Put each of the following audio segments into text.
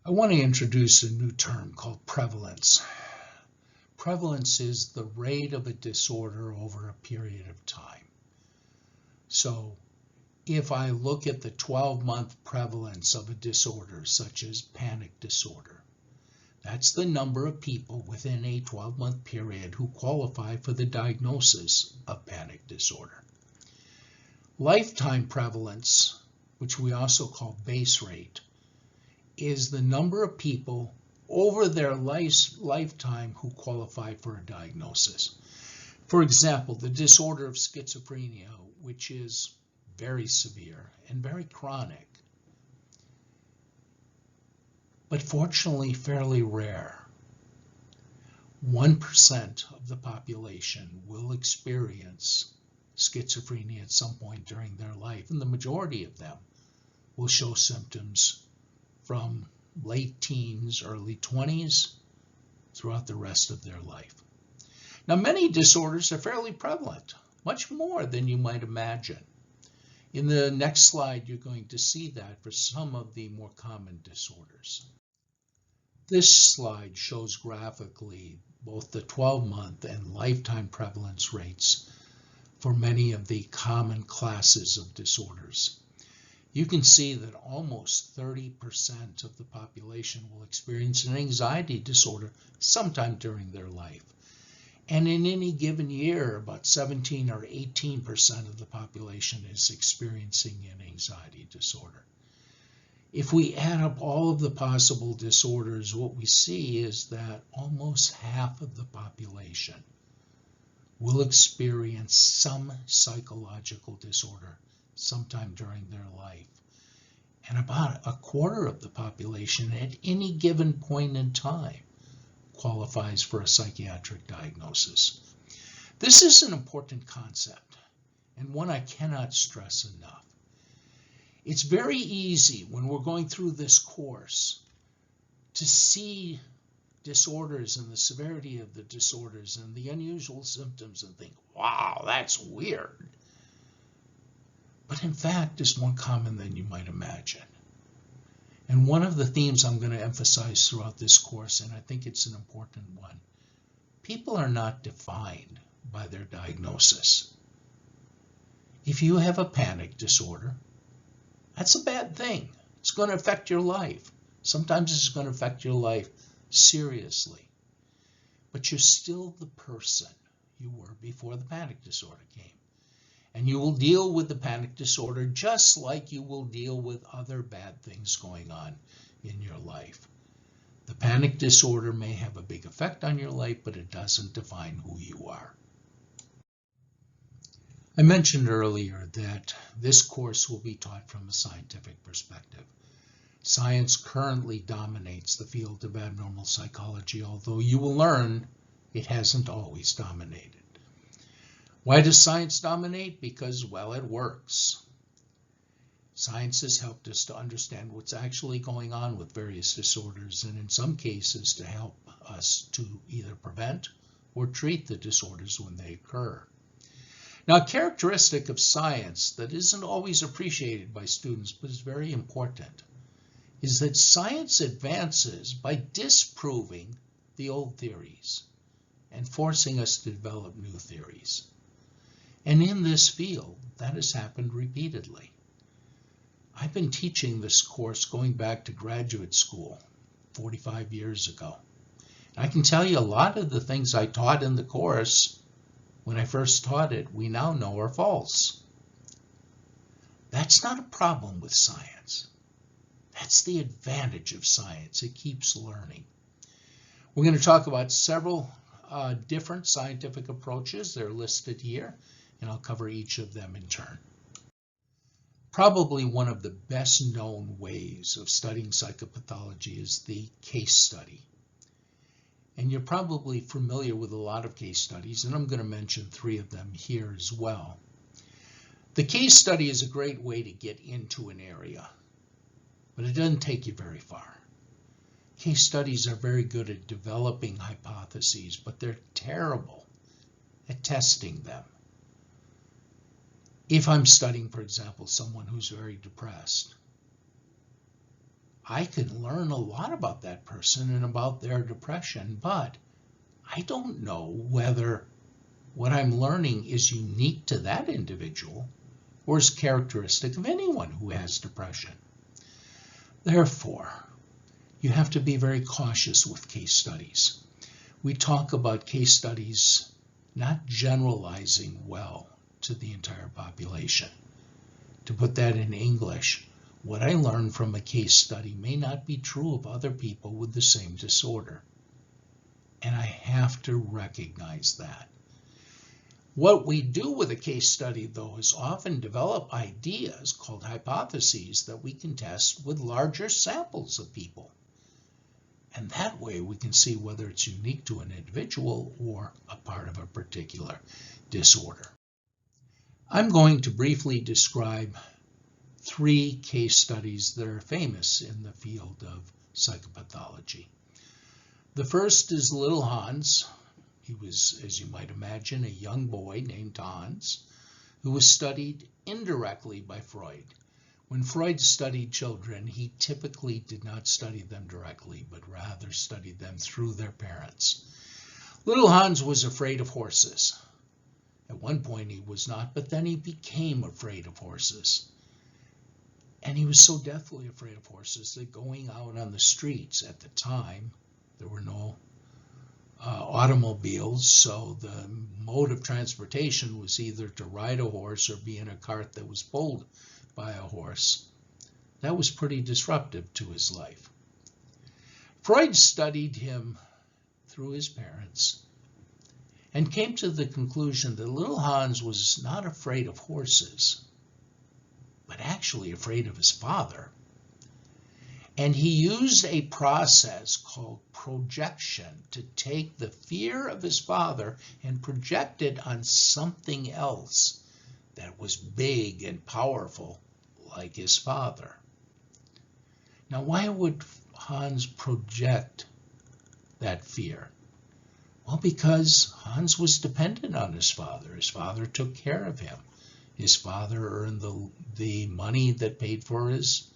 I want to introduce a new term called prevalence. Prevalence is the rate of a disorder over a period of time. So if I look at the 12-month prevalence of a disorder such as panic disorder, that's the number of people within a 12-month period who qualify for the diagnosis of panic disorder. Lifetime prevalence, which we also call base rate, is the number of people over their lifetime who qualify for a diagnosis. For example, the disorder of schizophrenia, which is very severe and very chronic, but fortunately fairly rare. 1% of the population will experience schizophrenia at some point during their life, and the majority of them will show symptoms from late teens, early 20s, throughout the rest of their life. Now, many disorders are fairly prevalent, much more than you might imagine. In the next slide, you're going to see that for some of the more common disorders. This slide shows graphically both the 12-month and lifetime prevalence rates for many of the common classes of disorders. You can see that almost 30% of the population will experience an anxiety disorder sometime during their life. And in any given year, about 17 or 18% of the population is experiencing an anxiety disorder. If we add up all of the possible disorders, what we see is that almost half of the population will experience some psychological disorder sometime during their life. And about a quarter of the population at any given point in time qualifies for a psychiatric diagnosis. This is an important concept and one I cannot stress enough. It's very easy when we're going through this course to see disorders and the severity of the disorders and the unusual symptoms and think, wow, that's weird. But in fact, it's more common than you might imagine. And one of the themes I'm going to emphasize throughout this course, and I think it's an important one, people are not defined by their diagnosis. If you have a panic disorder, that's a bad thing. It's going to affect your life. Sometimes it's going to affect your life seriously. But you're still the person you were before the panic disorder came. And you will deal with the panic disorder just like you will deal with other bad things going on in your life. The panic disorder may have a big effect on your life, but it doesn't define who you are. I mentioned earlier that this course will be taught from a scientific perspective. Science currently dominates the field of abnormal psychology, although you will learn it hasn't always dominated. Why does science dominate? Because, well, it works. Science has helped us to understand what's actually going on with various disorders, and in some cases to help us to either prevent or treat the disorders when they occur. Now, a characteristic of science that isn't always appreciated by students, but is very important, is that science advances by disproving the old theories and forcing us to develop new theories. And in this field, that has happened repeatedly. I've been teaching this course going back to graduate school 45 years ago. I can tell you a lot of the things I taught in the course when I first taught it, we now know are false. That's not a problem with science. That's the advantage of science. It keeps learning. We're going to talk about several different scientific approaches. They're listed here, and I'll cover each of them in turn. Probably one of the best known ways of studying psychopathology is the case study. And you're probably familiar with a lot of case studies, and I'm going to mention 3 of them here as well. The case study is a great way to get into an area, but it doesn't take you very far. Case studies are very good at developing hypotheses, but they're terrible at testing them. If I'm studying, for example, someone who's very depressed, I can learn a lot about that person and about their depression, but I don't know whether what I'm learning is unique to that individual or is characteristic of anyone who has depression. Therefore, you have to be very cautious with case studies. We talk about case studies not generalizing well to the entire population. To put that in English, what I learned from a case study may not be true of other people with the same disorder. And I have to recognize that. What we do with a case study, though, is often develop ideas called hypotheses that we can test with larger samples of people. And that way we can see whether it's unique to an individual or a part of a particular disorder. I'm going to briefly describe 3 case studies that are famous in the field of psychopathology. The first is little Hans. He was, as you might imagine, a young boy named Hans who was studied indirectly by Freud. When Freud studied children, he typically did not study them directly, but rather studied them through their parents. Little Hans was afraid of horses. At one point he was not, but then he became afraid of horses. And he was so deathly afraid of horses that going out on the streets at the time, there were no automobiles, so the mode of transportation was either to ride a horse or be in a cart that was pulled by a horse. That was pretty disruptive to his life. Freud studied him through his parents and came to the conclusion that little Hans was not afraid of horses, but actually afraid of his father. And he used a process called projection to take the fear of his father and project it on something else that was big and powerful like his father. Now, why would Hans project that fear? Well, because Hans was dependent on his father. His father took care of him. His father earned the money that paid for his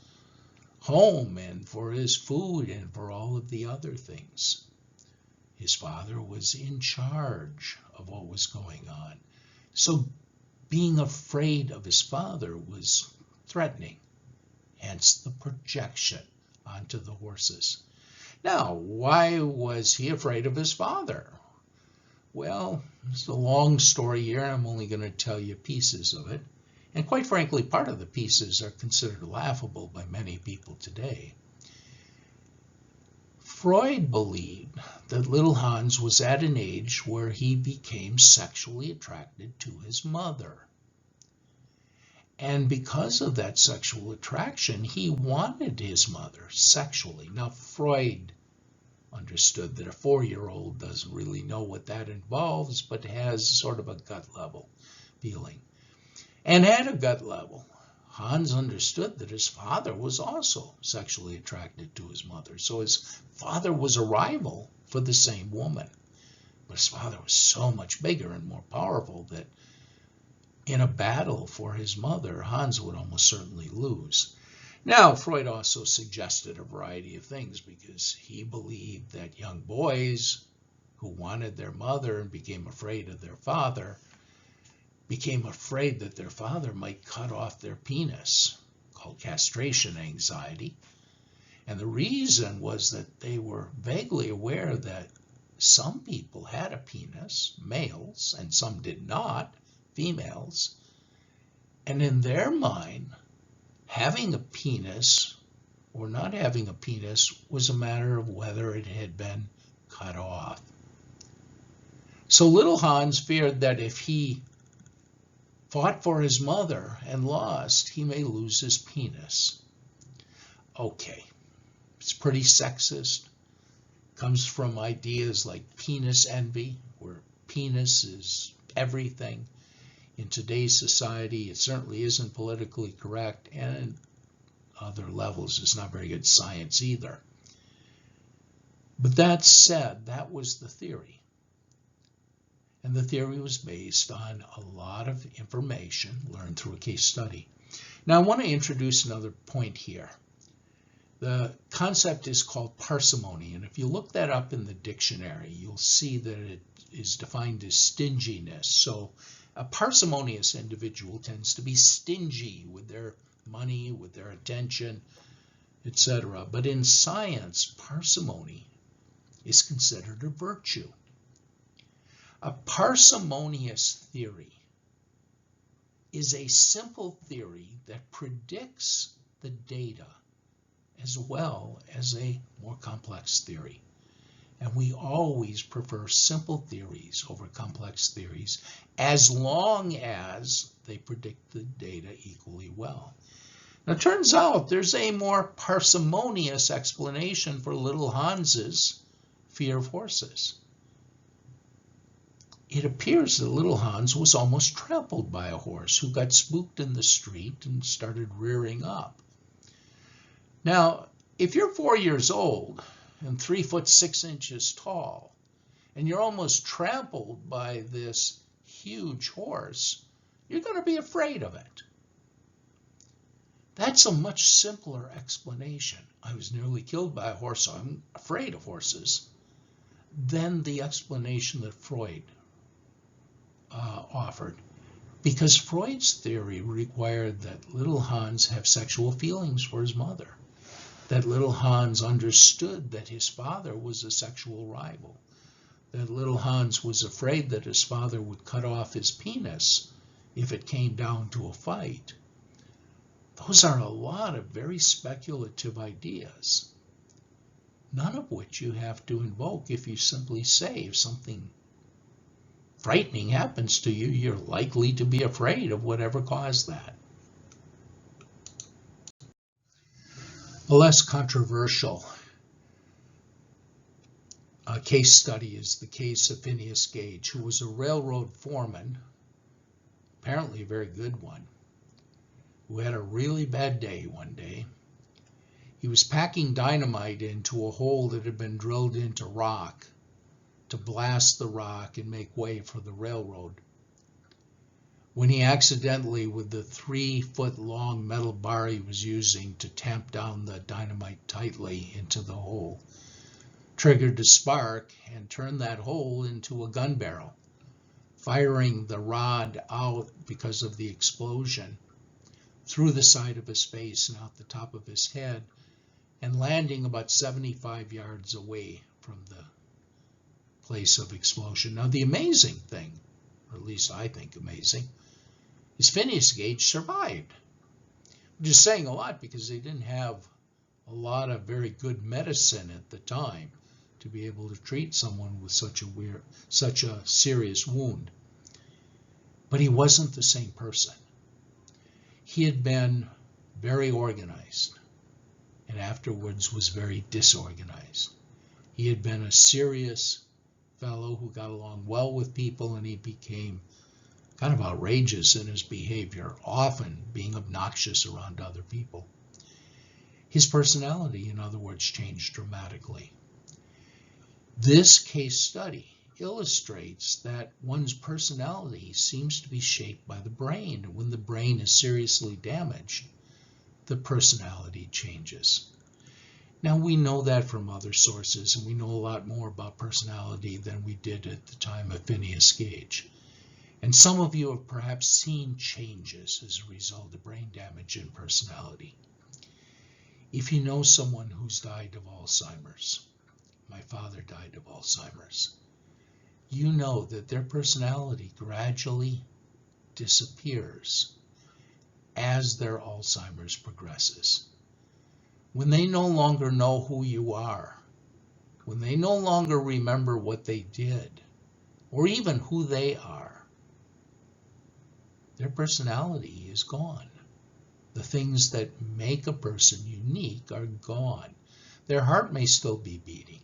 home and for his food and for all of the other things. His father was in charge of what was going on. So being afraid of his father was threatening, hence the projection onto the horses. Now, why was he afraid of his father? Well, it's a long story here. I'm only going to tell you pieces of it. And quite frankly, part of the pieces are considered laughable by many people today. Freud believed that little Hans was at an age where he became sexually attracted to his mother. And because of that sexual attraction, he wanted his mother sexually. Now, Freud understood that a 4-year-old doesn't really know what that involves, but has sort of a gut level feeling. And at a gut level, Hans understood that his father was also sexually attracted to his mother. So his father was a rival for the same woman. But his father was so much bigger and more powerful that in a battle for his mother, Hans would almost certainly lose. Now, Freud also suggested a variety of things because he believed that young boys who wanted their mother and became afraid of their father became afraid that their father might cut off their penis, called castration anxiety. And the reason was that they were vaguely aware that some people had a penis, males, and some did not, females. And in their mind, having a penis or not having a penis was a matter of whether it had been cut off. So little Hans feared that if he fought for his mother and lost, he may lose his penis. Okay, it's pretty sexist. Comes from ideas like penis envy, where penis is everything. In today's society, it certainly isn't politically correct, and at other levels, it's not very good science either. But that said, that was the theory. And the theory was based on a lot of information learned through a case study. Now, I want to introduce another point here. The concept is called parsimony, and if you look that up in the dictionary, you'll see that it is defined as stinginess. So a parsimonious individual tends to be stingy with their money, with their attention, etc. But in science, parsimony is considered a virtue. A parsimonious theory is a simple theory that predicts the data as well as a more complex theory. And we always prefer simple theories over complex theories as long as they predict the data equally well. Now, it turns out there's a more parsimonious explanation for little Hans's fear of horses. It appears that little Hans was almost trampled by a horse who got spooked in the street and started rearing up. Now, if you're 4 years old and 3 foot 6 inches tall, and you're almost trampled by this huge horse, you're going to be afraid of it. That's a much simpler explanation. I was nearly killed by a horse, so I'm afraid of horses, than the explanation that Freud offered. Because Freud's theory required that little Hans have sexual feelings for his mother, that little Hans understood that his father was a sexual rival, that little Hans was afraid that his father would cut off his penis if it came down to a fight. Those are a lot of very speculative ideas, none of which you have to invoke if you simply say if something frightening happens to you, you're likely to be afraid of whatever caused that. A less controversial case study is the case of Phineas Gage, who was a railroad foreman, apparently a very good one, who had a really bad day one day. He was packing dynamite into a hole that had been drilled into rock to blast the rock and make way for the railroad, when he accidentally, with the 3-foot-long metal bar he was using to tamp down the dynamite tightly into the hole, triggered a spark and turned that hole into a gun barrel, firing the rod out because of the explosion through the side of his face and out the top of his head, and landing about 75 yards away from the place of explosion. Now, the amazing thing, or at least I think amazing, is Phineas Gage survived. I'm just saying a lot because they didn't have a lot of very good medicine at the time to be able to treat someone with such a serious wound. But he wasn't the same person. He had been very organized and afterwards was very disorganized. He had been a serious fellow who got along well with people, and he became kind of outrageous in his behavior, often being obnoxious around other people. His personality, in other words, changed dramatically. This case study illustrates that one's personality seems to be shaped by the brain. When the brain is seriously damaged, the personality changes. Now, we know that from other sources, and we know a lot more about personality than we did at the time of Phineas Gage. And some of you have perhaps seen changes as a result of brain damage in personality. If you know someone who's died of Alzheimer's, my father died of Alzheimer's, you know that their personality gradually disappears as their Alzheimer's progresses. When they no longer know who you are, when they no longer remember what they did, or even who they are, their personality is gone. The things that make a person unique are gone. Their heart may still be beating.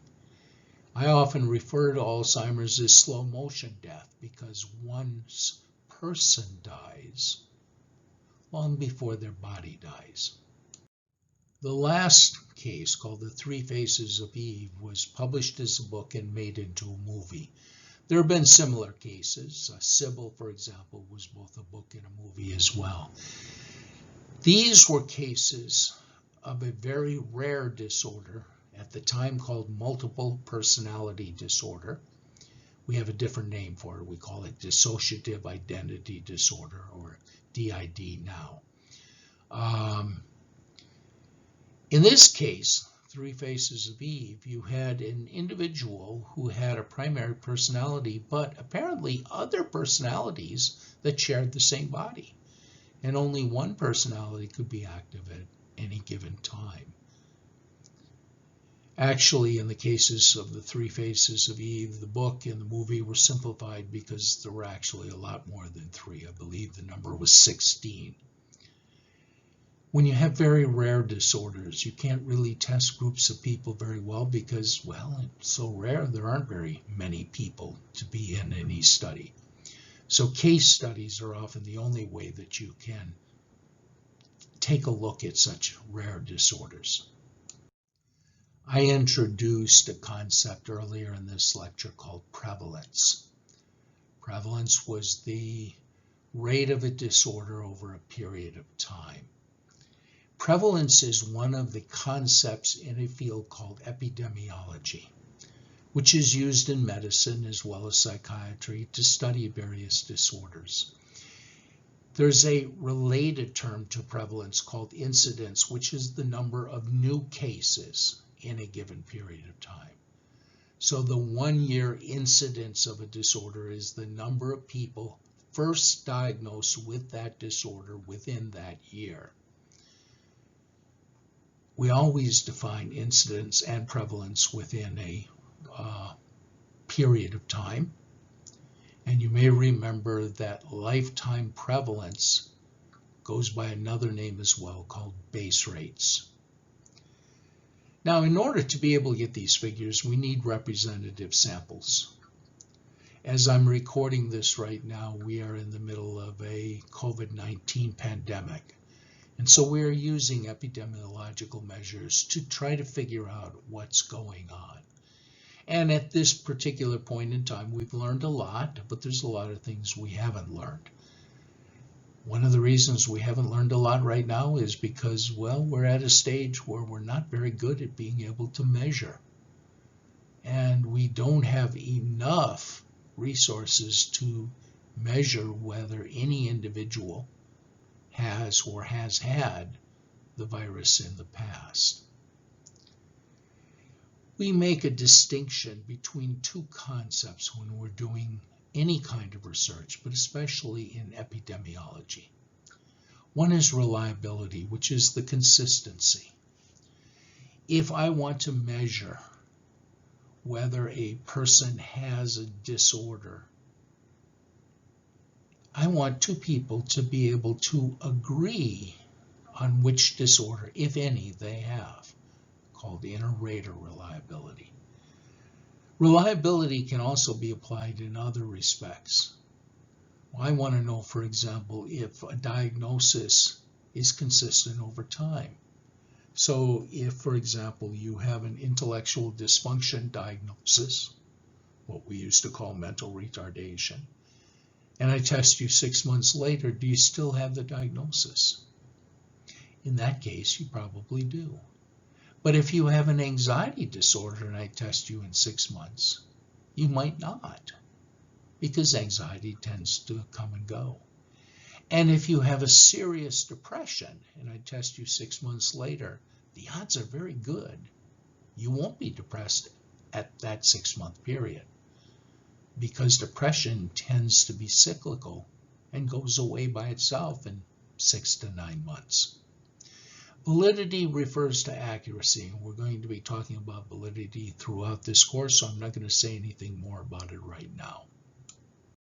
I often refer to Alzheimer's as slow motion death because one's person dies long before their body dies. The last case, called The Three Faces of Eve, was published as a book and made into a movie. There have been similar cases. Sybil, for example, was both a book and a movie as well. These were cases of a very rare disorder, at the time called multiple personality disorder. We have a different name for it. We call it dissociative identity disorder, or DID now. In this case, Three Faces of Eve, you had an individual who had a primary personality, but apparently other personalities that shared the same body. And only one personality could be active at any given time. Actually, in the cases of the Three Faces of Eve, the book and the movie were simplified because there were actually a lot more than three. I believe the number was 16. When you have very rare disorders, you can't really test groups of people very well because, well, it's so rare there aren't very many people to be in any study. So case studies are often the only way that you can take a look at such rare disorders. I introduced a concept earlier in this lecture called prevalence. Prevalence was the rate of a disorder over a period of time. Prevalence is one of the concepts in a field called epidemiology, which is used in medicine as well as psychiatry to study various disorders. There's a related term to prevalence called incidence, which is the number of new cases in a given period of time. So the 1-year incidence of a disorder is the number of people first diagnosed with that disorder within that year. We always define incidence and prevalence within a period of time. And you may remember that lifetime prevalence goes by another name as well, called base rates. Now, in order to be able to get these figures, we need representative samples. As I'm recording this right now, we are in the middle of a COVID-19 pandemic. And so we're using epidemiological measures to try to figure out what's going on. And at this particular point in time, we've learned a lot, but there's a lot of things we haven't learned. One of the reasons we haven't learned a lot right now is because, well, we're at a stage where we're not very good at being able to measure. And we don't have enough resources to measure whether any individual has or has had the virus in the past. We make a distinction between two concepts when we're doing any kind of research, but especially in epidemiology. One is reliability, which is the consistency. If I want to measure whether a person has a disorder, I want two people to be able to agree on which disorder, if any, they have, called inter-rater reliability. Reliability can also be applied in other respects. Well, I want to know, for example, if a diagnosis is consistent over time. So if, for example, you have an intellectual dysfunction diagnosis, what we used to call mental retardation, and I test you 6 months later, do you still have the diagnosis? In that case, you probably do. But if you have an anxiety disorder and I test you in 6 months, you might not, because anxiety tends to come and go. And if you have a serious depression and I test you 6 months later, the odds are very good you won't be depressed at that 6-month period, because depression tends to be cyclical and goes away by itself in 6 to 9 months. Validity refers to accuracy, and we're going to be talking about validity throughout this course, so I'm not going to say anything more about it right now.